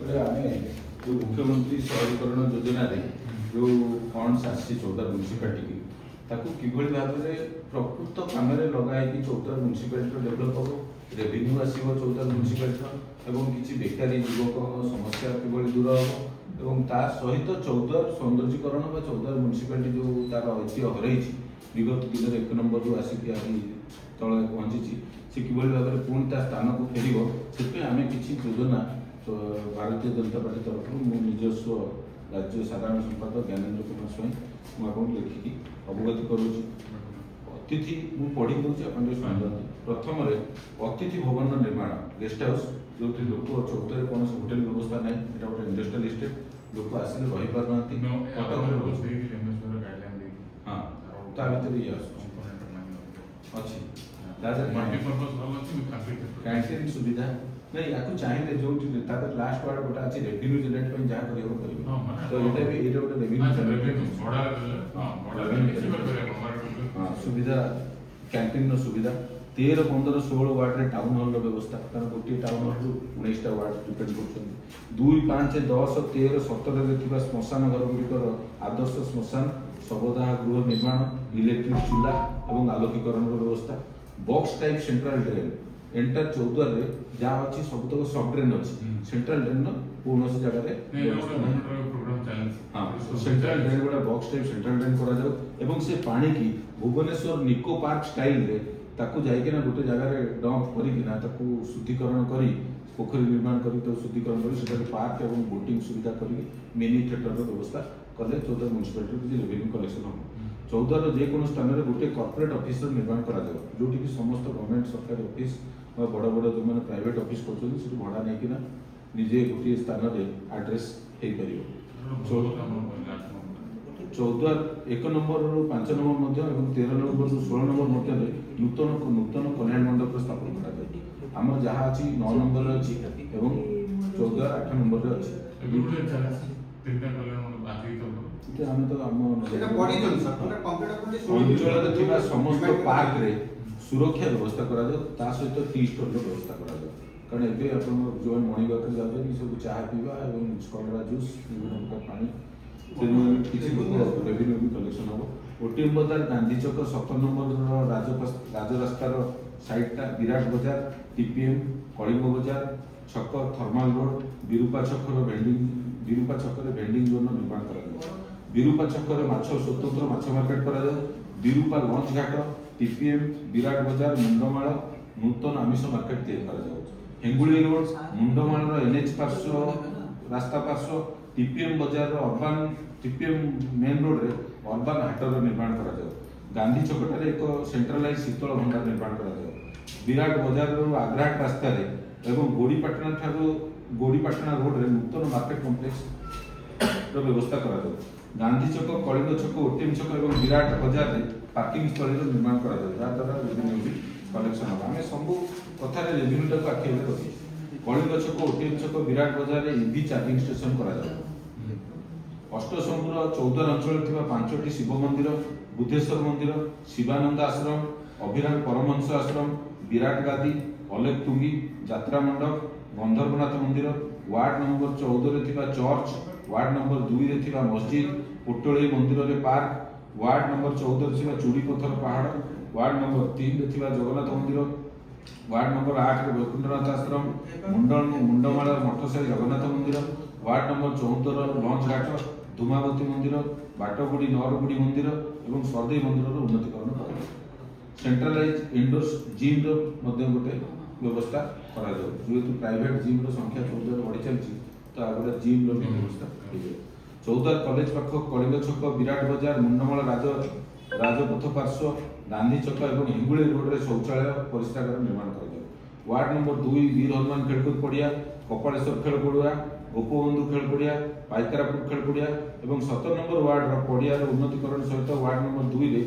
आम जो मुख्यमंत्री सहरीकरण योजना जो फंड्स आसी 14 म्यूनिसिपालिटी कि भाव में प्रकृत काम लगाई 14 म्यूनिसिपालिटी डेभलप हम रेवेन्यू आसो 14 म्यूनिसिपालिटी और किसी बेकारी युवक समस्या कि दूर हम सहित 14 सौंदर्यीकरण 14 म्यूनिसिपालिटी जो तार ऐतिह्य हर विगत दिन 1 नंबर रू आसिक तले पहुंची से कि भाव में पुणी स्थान को फेर से आम किसी योजना भारतीय जनता पार्टी तरफ निजस्व राज्य साधारण संपादक ज्ञानेन्द्र कुमार स्वयं मुझे लिखिकी अवगत करुँची अतिथि मुझे पढ़ी दूसरी आप शुणी प्रथम अतिथि भवन निर्माण गेस्ट हाउस जो लोक 14 कौन होटेल व्यवस्था ना यहाँ गोटे इंडस्ट्रियल इस्टेट लोक आसिले रही पार हाँ ता भर ये अच्छी कैंटीन सुविधा नहीं या चाहिए जो लास्ट वार्ड गोटा अच्छी रेवेन्यू जनरेट जहाँ कर तो ये भी ये गोटे रेवेन्यू सुविधा कैंटीन सुविधा 13, 15, 16 वार्ड रे टाउन हॉल व्यवस्था कारण गोटे टाउन हॉल 19टा वार्ड डिपेंड कर 2, 5, 10, 13, 17 श्मशान घर गुड़िकर आदर्श श्मशान शवदाह गृह निर्माण इलेक्ट्रिक चूल्हा और आलोकीकरण व्यवस्था box type central drain enter 14 रे जहाँ अच्छी सब तक सब ड्रेन अच्छी सेंट्रल ड्रेन कौन सी जगह सेंट्रल ड्रेन गोटे बॉक्स टाइप सेंट्रल ड्रेन करा से पानी की भुवनेश्वर निको पार्क स्टाइल रे ताकू जाइकिना गोटे जगह डंप करिकिना ताकू शुद्धिकरण करी पोखरी निर्माण करी तो शुद्धिकरण करी सेटा पार्क और बोटिंग सुविधा करी मिनी थिएटर व्यवस्था कले 14 म्यूनिसिपालिटी रेवेन्यू कलेक्शन हम 14 जेको स्थान में गोटे कॉर्पोरेट ऑफिस निर्माण करा जो समस्त गवर्नमेंट सरकारी ऑफिस बड़ बड़ जो मैंने प्राइवेट ऑफिस कर भड़ा नहीं निजे गोटे स्थान में आड्रेस हो पार 14 1 नंबर 5 नंबर 13 नंबर 16 नंबर मध्य नूतन नूतन कल्याण मंडप स्थापन करा आम जहाँ अच्छी 9 नंबर अच्छी 14 8 नंबर अच्छी आम तो आम अंचल समस्त पार्क रे सुरक्षा व्यवस्था करा सहित टी स्टोर व्यवस्था करा कारण एवं जो मॉर्निंग वॉक जाते सब चाह पीवा और स्कॉलरा जूस विभिन्न प्रकार पानी किसी रेवेन्यू भी कलेक्शन हम ओटीएम बजार गांधी चौक 17 नंबर राजरास्तार साइडटा विराट बजार टीपीएम कलिंग बजार छक थर्माल रोड विरूपा छकर भेंडिंग जोन निर्माण करा विरूपा छकर माछ स्वतंत्र माछ मार्केट करा विरूपा लंच घाट टीपीएम विराट बजार मुंडमाल नूतन आमिष मार्केट तैयार करा हेंगुली रोड मुंडमाल एनएच पार्श्व रास्ता पार्श्व टीपीएम बजार अर्बान टीपीएम मेन रोड रे अर्बान हाटर निर्माण करा गांधी चौकटार एक सेंट्रलाइज शीतल भंडार निर्माण करा विराट बजार आग्राट रास्ता रे एवं गोड़ीपाटना रोड रे नूतन मार्केट कॉम्प्लेक्स व्यवस्था करा गांधी चौक कलिंग छक ओटीएम छक और विराट बजार रे पार्किंग स्थल निर्माण करा द्वारा रेवेन्यू भी कलेक्शन हम आम सब कथा रेवेन्यू टाक आखि रखी कलिंग छक ओटीएम छक विराट बजार रे ईवी चार्जिंग स्टेशन करा अष्टशंभुर 14 अंचल 5टी शिव मंदिर बुद्धेश्वर मंदिर शिवानंद आश्रम अभिराम परमहंस आश्रम विराट गादी अलेख तुंगी यात्रा मंडप गंधर्वनाथ मंदिर वार्ड नंबर 14 रे चर्च वार्ड नंबर 2 रे मस्जिद पोटोली मंदिर रे पार्क वार्ड नंबर 14 रे चूड़ी पत्थर पहाड़ वार्ड नंबर 3 रे जगन्नाथ मंदिर वार्ड नंबर 8 रे वैकुंठनाथ आश्रम मुंडमाल मठसाई जगन्नाथ मंदिर वार्ड नंबर 74 लंच घाट धूमावती मंदिर बाटगुड़ी नौरगुड़ी मंदिर और सरदे मंदिर उन्नतीकरण कर सेंट्रलाइज इंडोर जिम गोटे व्यवस्था करा जेहेतु प्राइवेट जिम संख्या 14 बढ़ी चलती तो आगे जिम व्यवस्था 14 कॉलेज पाख कलिंग छक विराट बजार मुंडमाल राजपथ पार्श्व गांधी चौक और हिंगुली रोड रे शौचालय परिस्रागार निर्माण कर वार्ड नंबर 2 वीर हनुमान खेलकूद पड़िया कपालेश्वर खेल पड़ुआ गोपबंधु खेल पड़िया पाइकारापुर खेल पड़िया और 17 नंबर वार्ड पड़िया उन्नतीकरण सहित वार्ड नंबर 2 रे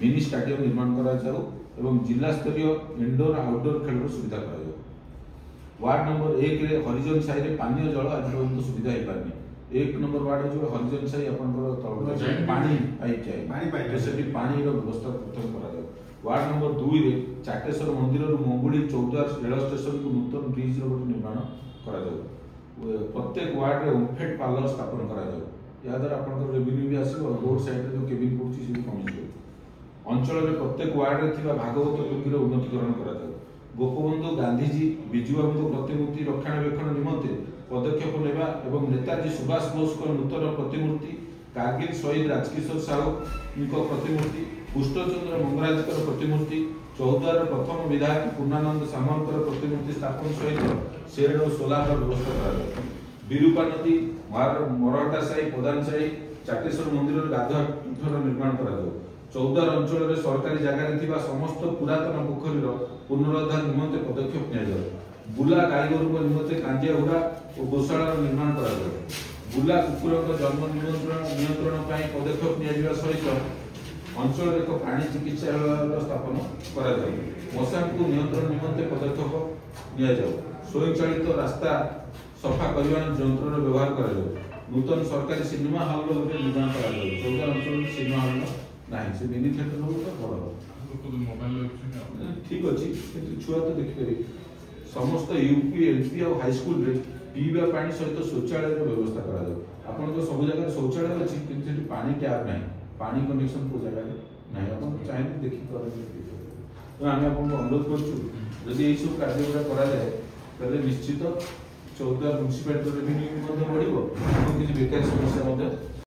मिनी स्टाडियम निर्माण करा जिला स्तरीय इंडोर आउटडोर खेल सुविधा करा वार्ड नंबर 1 रे हरिजन साई रे पानीय जल आज पर्यंत सुविधा हो पारनी 1 नंबर वार्ड जो हरिजन साई आपन पानी पाइप चाहिए तो पानी व्यवस्था प्रथम करा वार्ड नंबर 2 रे चाटेश्वर मंदिर मंगुड़ी 14 रेल स्टेशन को नूतन ब्रिज निर्माण करा प्रत्येक वार्ड रे ओमफेड पार्लर स्थापन करा जाऊ या द्वारा आपन रेवेन्यू भी आसीबो रोड साइड रे जो केबिन पड़छि से कमी जाऊ अंचल रे प्रत्येक वार्ड रे थिबा भागवत टोकीर उन्नतीकरण करा जाऊ गोपबंधु गांधीजी बिजुबाबू प्रतिमूर्ति रक्षणाबेक्षण निमंते पदक्षेप लेवा एवं नेताजी सुभाष बोस को नूतन प्रतिमूर्ति कारगिल शहीद राजकिशोर साहू प्रतिमूर्ति पुष्पचंद्र मंगराज प्रतिमूर्ति चौद्वार प्रथम विधायक पूर्णानंद सामंत प्रतिमूर्ति स्थापन सहित शेड और सोलार व्यवस्था करा विरूपा नदी मरहटा साही प्रधान साही चाटेश्वर मंदिर गाधुआ निर्माण करा चौद्वार अंचल में सरकारी जगह समस्त पुरातन पोखरी पुनरुद्धार निमंते पदक्षेप नि बुला गाईगोरु निमंते कांजियाहुड़ा और गोशाला निर्माण करा बुला कुकुर जन्म नियंत्रण पदक्षेप नि सहित अंचल एक प्राणी चिकित्सालय स्थापन करा मशा को नियंत्रण निमंते पदक्षेप नि स्वयंचालित रास्ता सफा करने यंत्र व्यवहार करा नूतन सरकारी सिनेमा हॉल निर्माण करा चौद्वार अंचल सिनेमा हॉल नहीं से मिनी थिएटर हो तो बड़ ठीक अच्छी छुआ तो देखिए समस्त यूपी एलपी और हाई स्कूल रे पीवा पानी सहित शौचालय व्यवस्था करा आपन तो सब जगह शौचालय अच्छी किंतु पानी टैप नहीं पानी कनेक्शन को जगह नहीं आप चाहिए देखी तो आम आपको अनुरोध करुँ यदि सब कार्य करा जाए तो निश्चित चौद्वार म्यूनिसिपालिटी रेवेन्यू बढ़ किसी बेकारी समस्या